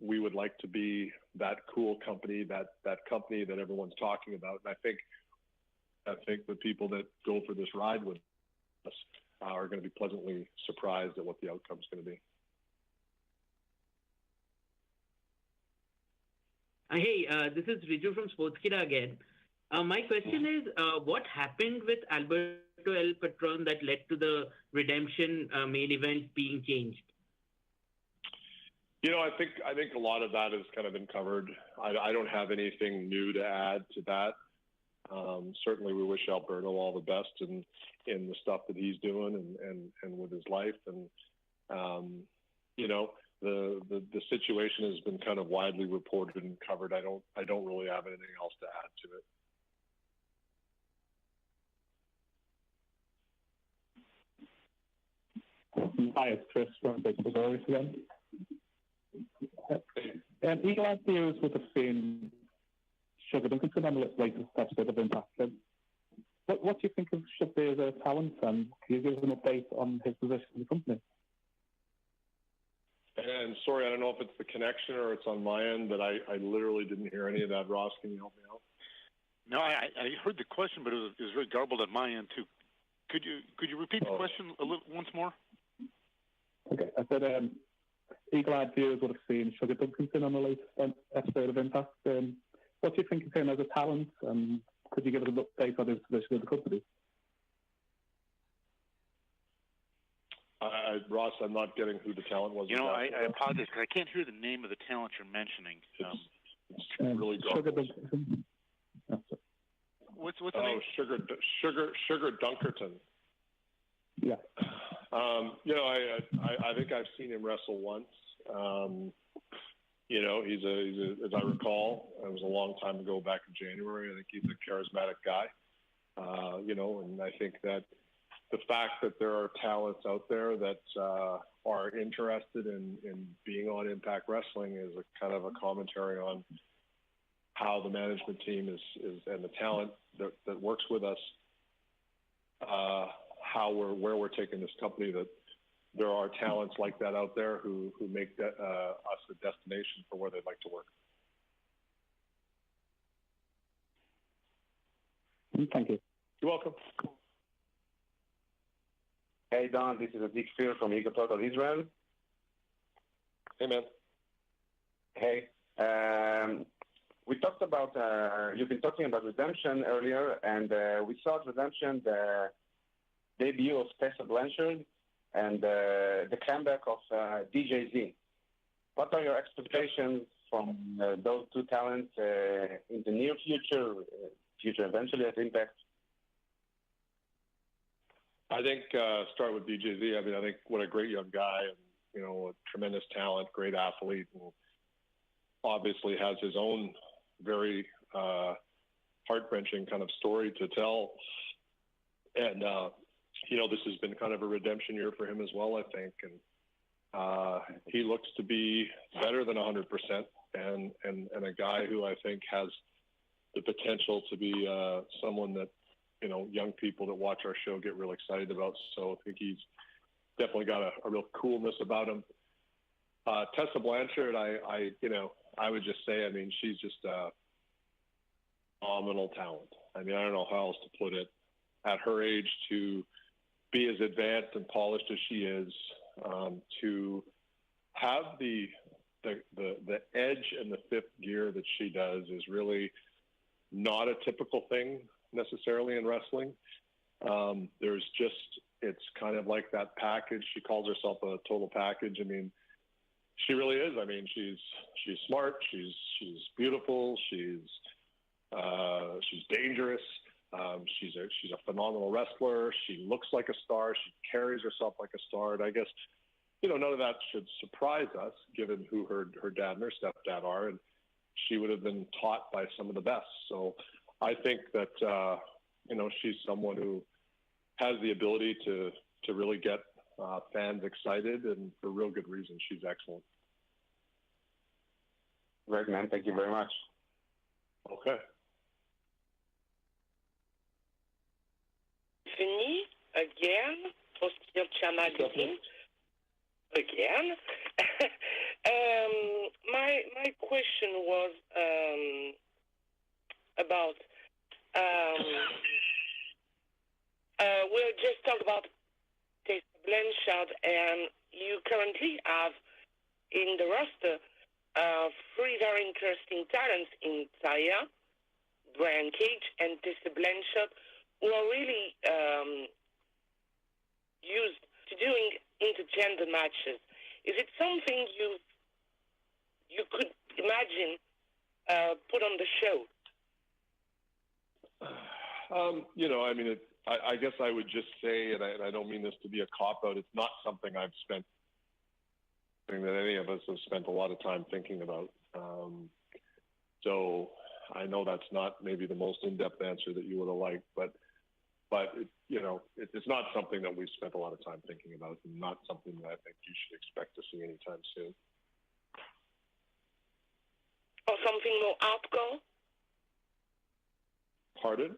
We would like to be that cool company, that company that everyone's talking about. And I think the people that go for this ride with us are going to be pleasantly surprised at what the outcome is going to be. Hey, this is Riju from Sportskida again. My question is, what happened with Alberto Patron that led to the Redemption main event being changed? I think a lot of that has kind of been covered. I don't have anything new to add to that. Certainly, we wish Alberto all the best in the stuff that he's doing and with his life. And the situation has been kind of widely reported and covered. I don't really have anything else to add to it. Hi, it's Chris from Big Missouri again. Eagle-eyed viewers would have seen Sugar Dunkerton on the latest episode of Impact. What do you think of Sugar as a talent, and can you give us an update on his position in the company? And sorry, I don't know if it's the connection or it's on my end, but I literally didn't hear any of that. Ross, can you help me out? No, I heard the question, but it was very garbled at my end too. Could you repeat the question once more? Okay, I said Eagle-eyed viewers would have seen Sugar Dunkerton on the latest episode of Impact. What do you think of him as a talent, and could you give us an update on his position in the company? Ross, I'm not getting who the talent was. I apologize because I can't hear the name of the talent you're mentioning. It's really Sugar Dunkerton. What's the name? Sugar Dunkerton. Yeah. I think I've seen him wrestle once. He's as I recall, it was a long time ago, back in January. I think he's a charismatic guy. And I think that the fact that there are talents out there that are interested in being on Impact Wrestling is a kind of a commentary on how the management team is and the talent that works with us, where we're taking this company, that there are talents like that out there who make us a destination for where they'd like to work. Thank you. You're welcome. Hey, Don, this is Adik Fir from Ego Total Israel. Hey, man. Hey. We talked about, you've been talking about Redemption earlier, and we saw at Redemption the debut of Tessa Blanchard and the comeback of DJZ. What are your expectations from those two talents in the near future eventually at Impact? I think start with DJZ. I think what a great young guy, and a tremendous talent, great athlete, and obviously has his own very heart-wrenching kind of story to tell. And this has been kind of a redemption year for him as well, I think. And he looks to be better than 100%, and a guy who I think has the potential to be someone that young people that watch our show get real excited about. So I think he's definitely got a real coolness about him. Tessa Blanchard, I would just say, she's just a phenomenal talent. I don't know how else to put it. At her age, to be as advanced and polished as she is, to have the edge and the fifth gear that she does is really not a typical thing necessarily in wrestling. It's kind of like that package. She calls herself a total package. She really is. She's smart. She's beautiful. She's dangerous. She's a phenomenal wrestler. She looks like a star. She carries herself like a star. And I guess, none of that should surprise us, given who her dad and her stepdad are. And she would have been taught by some of the best. So I think that, she's someone who has the ability to really get fans excited, and for real good reason. She's excellent. Great, man. Thank you very much. Okay. Fini? again for Stircha Magazine. Again. My question was about we'll just talk about Tessa Blanchard, and you currently have in the roster 3 very interesting talents in Taya, Brian Cage, and Tessa Blanchard, who are really used to doing intergender matches. Is it something you could imagine put on the show? I mean, I guess I would just say, and I don't mean this to be a cop-out, it's not something that any of us have spent a lot of time thinking about. So I know that's not maybe the most in-depth answer that you would have liked, but it's not something that we've spent a lot of time thinking about, and not something that I think you should expect to see anytime soon. Or something more hardcore? Pardon?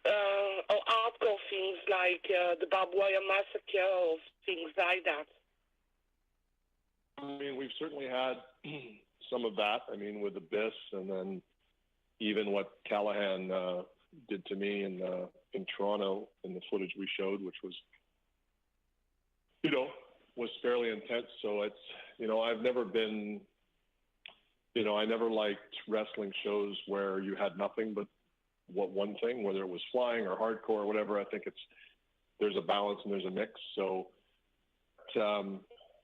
Or hardcore things like the Barbed Wire Massacre or things like that. I mean, we've certainly had some of that. I mean, with Abyss, and then even what Callihan did to me in Toronto in the footage we showed, which was, was fairly intense. So it's, I've never been, I never liked wrestling shows where you had nothing but one thing, whether it was flying or hardcore or whatever. I think there's a balance and there's a mix. So,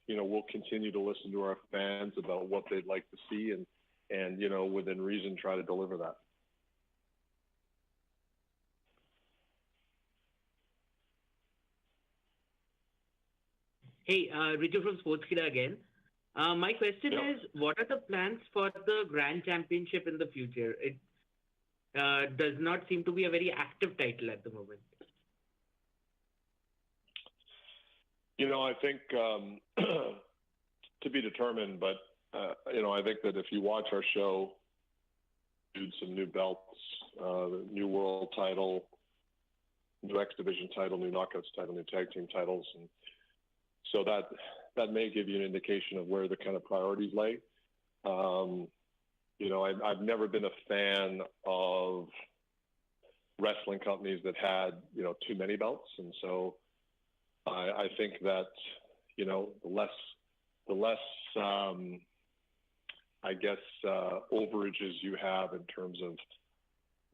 we'll continue to listen to our fans about what they'd like to see, and within reason, try to deliver that. Hey, Richard from Sportskeeda again. My question is, what are the plans for the Grand Championship in the future? It does not seem to be a very active title at the moment. I think to be determined, but I think that if you watch our show, some new belts, the new world title, new X Division title, new Knockouts title, new tag team titles, and so that may give you an indication of where the kind of priorities lay. I've never been a fan of wrestling companies that had too many belts, and so I think that the less I guess overages you have in terms of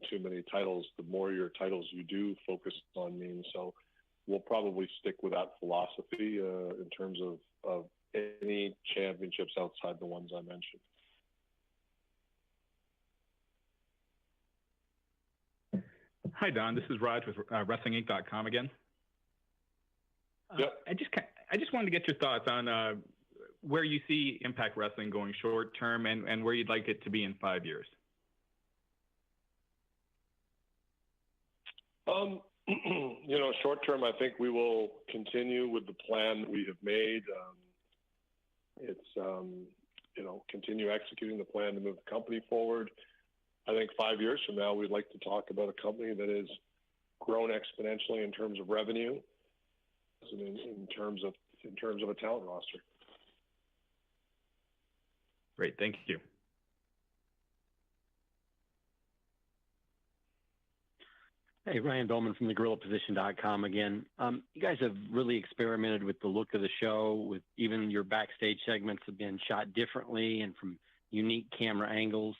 too many titles, the more your titles you do focus on means. So we'll probably stick with that philosophy in terms of any championships outside the ones I mentioned. Hi, Don. This is Raj with WrestlingInc.com again. Yep. I just wanted to get your thoughts on where you see Impact Wrestling going short term, and where you'd like it to be in 5 years. Short term, I think we will continue with the plan that we have made. Continue executing the plan to move the company forward. I think 5 years from now, we'd like to talk about a company that has grown exponentially in terms of revenue, and in terms of a talent roster. Great, thank you. Hey, Ryan Bowman from thegorillaposition.com again. You guys have really experimented with the look of the show, with even your backstage segments have been shot differently and from unique camera angles.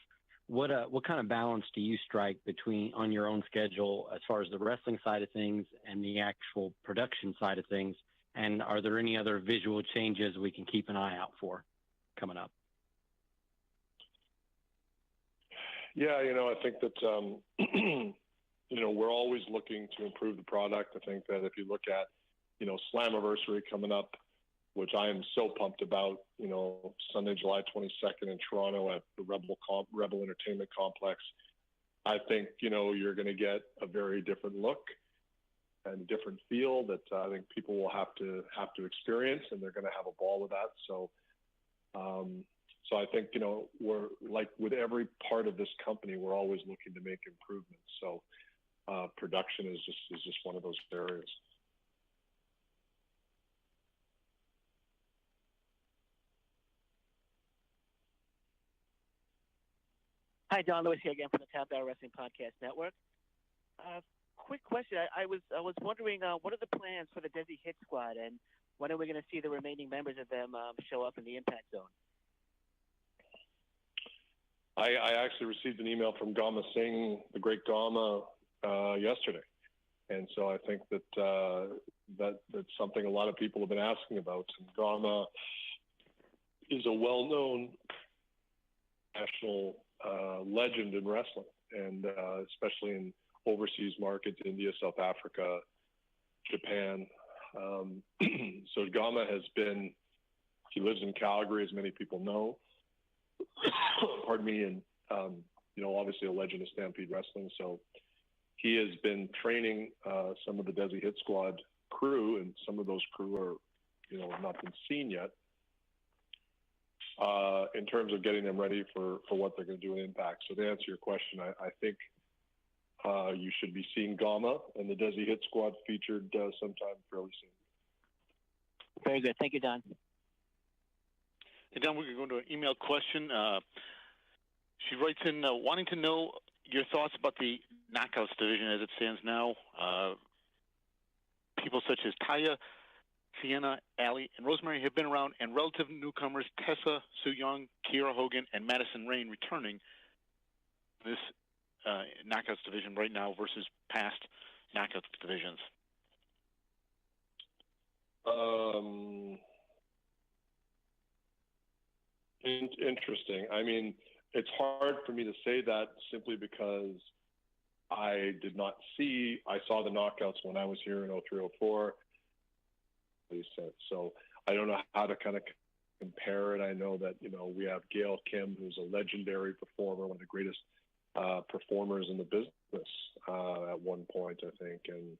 What kind of balance do you strike on your own schedule as far as the wrestling side of things and the actual production side of things? And are there any other visual changes we can keep an eye out for coming up? Yeah, I think that, we're always looking to improve the product. I think that if you look at, Slammiversary coming up, which I am so pumped about, Sunday, July 22nd in Toronto at the Rebel Entertainment Complex, I think, you're going to get a very different look and a different feel that I think people will have to experience, and they're going to have a ball with that. So I think, we're like with every part of this company, we're always looking to make improvements. So production is just one of those areas. Hi, Don Lewis here again from the Tap Out Wrestling Podcast Network. Quick question. I was wondering, what are the plans for the Desi Hit Squad, and when are we going to see the remaining members of them show up in the Impact Zone? I actually received an email from Gama Singh, the great Gama, yesterday, and so I think that's something a lot of people have been asking about. And Gama is a well-known national legend in wrestling, and especially in overseas markets, India, South Africa, Japan. So Gama he lives in Calgary, as many people know. Pardon me, and obviously a legend of Stampede Wrestling. So he has been training some of the Desi Hit Squad crew, and some of those crew are, have not been seen yet. In terms of getting them ready for what they're going to do in Impact. So to answer your question, I think you should be seeing Gama and the Desi Hit Squad featured sometime fairly soon. Very good. Thank you, Don. Hey, Don, we're going to an email question. She writes in wanting to know your thoughts about the Knockouts division as it stands now. People such as Taya, Sienna, Allie, and Rosemary have been around, and relative newcomers Tessa, Sue Young, Kiera Hogan, and Madison Rain returning this Knockouts division right now versus past Knockouts divisions. Interesting. I mean, it's hard for me to say that simply because I saw the Knockouts when I was here in 0304. So I don't know how to kind of compare it. I know that, we have Gail Kim, who's a legendary performer, one of the greatest performers in the business at one point, I think. And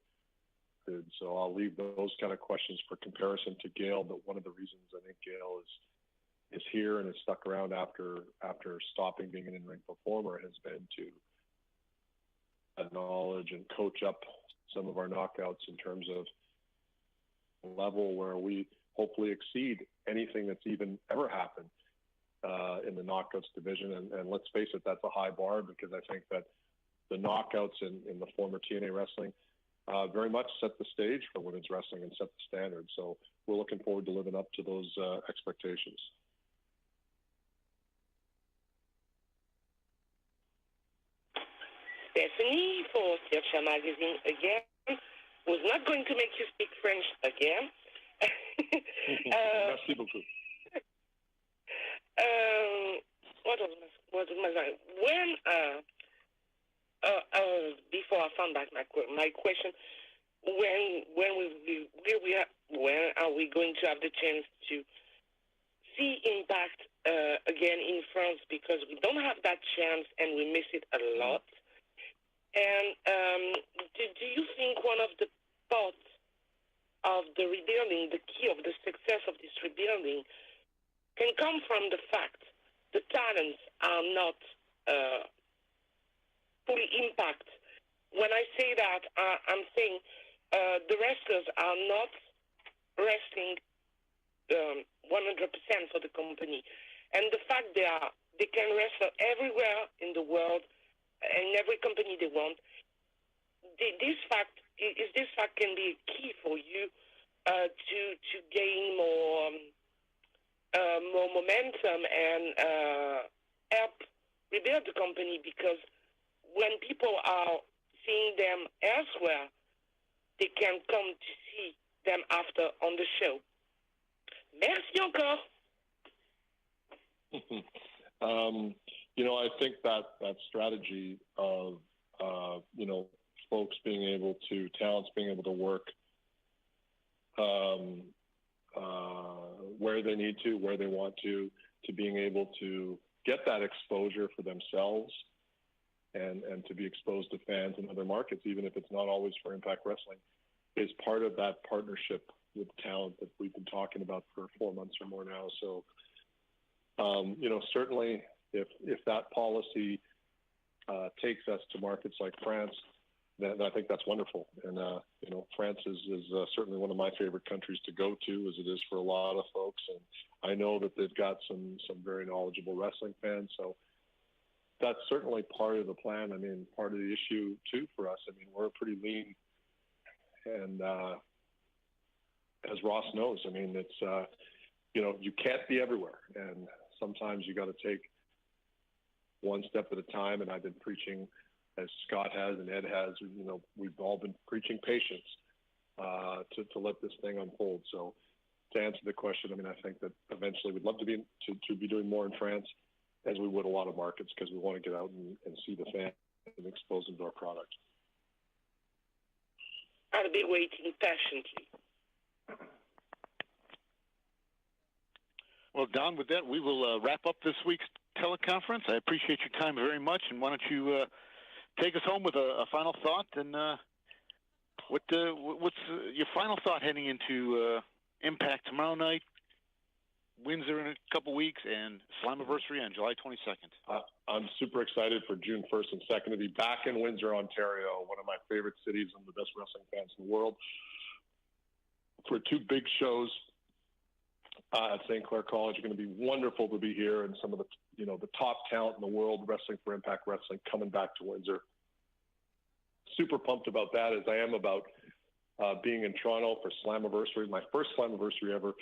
so I'll leave those kind of questions for comparison to Gail. But one of the reasons I think Gail is here and has stuck around after stopping being an in-ring performer has been to add knowledge and coach up some of our knockouts in terms of level where we hopefully exceed anything that's even ever happened in the knockouts division. And let's face it, that's a high bar, because I think that the knockouts in the former TNA wrestling very much set the stage for women's wrestling and set the standard. So we're looking forward to living up to those expectations. Stephanie for Searcha Magazine again. Was not going to make you speak French again. Merci beaucoup. What was when before I found back my question, when are we going to have the chance to see Impact again in France, because we don't have that chance and we miss it a lot. And do you think one of the parts of the rebuilding, the key of the success of this rebuilding, can come from the fact the talents are not fully Impact? When I say that, I'm saying the wrestlers are not wrestling 100% for the company. And the fact they can wrestle everywhere in the world, in every company they want, this fact can be key for you to gain more momentum and help rebuild the company, because when people are seeing them elsewhere, they can come to see them after on the show. Merci encore. I think that strategy of, folks being able to, talents being able to work where they need to, where they want to being able to get that exposure for themselves and to be exposed to fans in other markets, even if it's not always for Impact Wrestling, is part of that partnership with talent that we've been talking about for 4 months or more now. So, certainly if that policy takes us to markets like France, I think that's wonderful. And, France is certainly one of my favorite countries to go to, as it is for a lot of folks. And I know that they've got some very knowledgeable wrestling fans. So that's certainly part of the plan. I mean, part of the issue, too, for us. I mean, we're pretty lean. And as Ross knows, I mean, it's, you can't be everywhere. And sometimes you got to take one step at a time. And I've been preaching, as Scott has and Ed has, we've all been preaching patience to let this thing unfold. So to answer the question, I mean, I think that eventually we'd love to be doing more in France, as we would a lot of markets, because we want to get out and see the fans and expose them to our product. I'll be waiting patiently. Well, Don, with that, we will wrap up this week's teleconference. I appreciate your time very much, and why don't you take us home with a final thought, and what's your final thought heading into Impact tomorrow night, Windsor in a couple weeks, and Slammiversary on July 22nd? I'm super excited for June 1st and 2nd to be back in Windsor, Ontario, one of my favorite cities and the best wrestling fans in the world, for two big shows at St. Clair College. It's going to be wonderful to be here, and some of the top talent in the world, Wrestling for Impact Wrestling, coming back to Windsor. Super pumped about that, as I am about being in Toronto for Slammiversary, my first Slammiversary ever,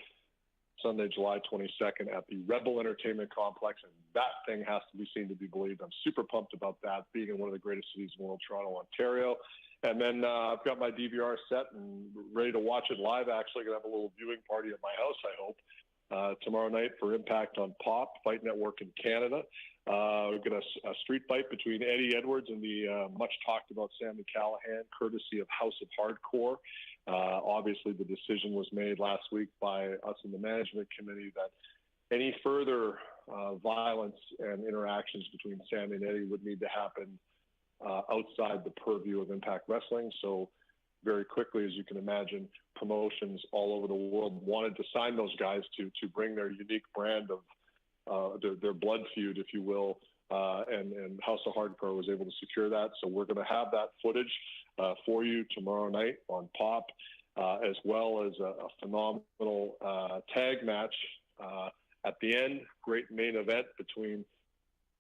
Sunday, July 22nd at the Rebel Entertainment Complex, and that thing has to be seen to be believed. I'm super pumped about that, being in one of the greatest cities in the world, Toronto, Ontario. And then I've got my DVR set and ready to watch it live. Actually, going to have a little viewing party at my house, I hope, tomorrow night for Impact on POP, Fight Network in Canada. We've got a street fight between Eddie Edwards and the much-talked-about Sami Callihan, courtesy of House of Hardcore. Obviously, the decision was made last week by us in the management committee that any further violence and interactions between Sami and Eddie would need to happen outside the purview of Impact Wrestling. So very quickly, as you can imagine, promotions all over the world wanted to sign those guys to bring their unique brand of their blood feud, if you will, and House of Hardcore was able to secure that. So we're going to have that footage for you tomorrow night on POP, as well as a phenomenal tag match at the end. Great main event between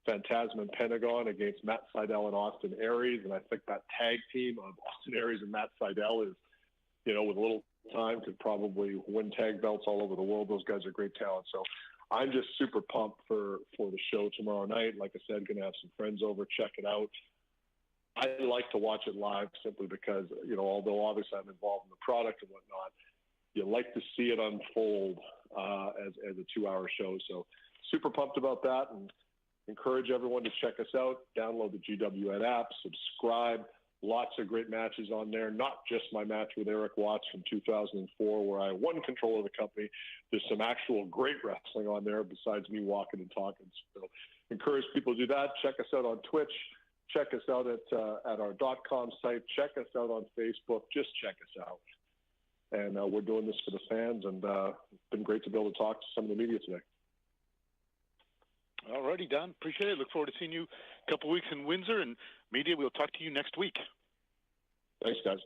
Phantasm and Pentagon against Matt Sydal and Austin Aries. And I think that tag team of Austin Aries and Matt Sydal is, with a little time, could probably win tag belts all over the world. Those guys are great talent. So I'm just super pumped for the show tomorrow night. Like I said, going to have some friends over, check it out. I like to watch it live simply because, although obviously I'm involved in the product and whatnot, you like to see it unfold as a 2-hour show. So super pumped about that, and encourage everyone to check us out, download the GWN app, subscribe. Lots of great matches on there, not just my match with Eric Watts from 2004 where I won control of the company. There's some actual great wrestling on there besides me walking and talking. So encourage people to do that. Check us out on Twitch. Check us out at our .com site. Check us out on Facebook. Just check us out. And we're doing this for the fans, and it's been great to be able to talk to some of the media today. All righty, Don. Appreciate it. Look forward to seeing you a couple weeks in Windsor. And media, we'll talk to you next week. Thanks, guys.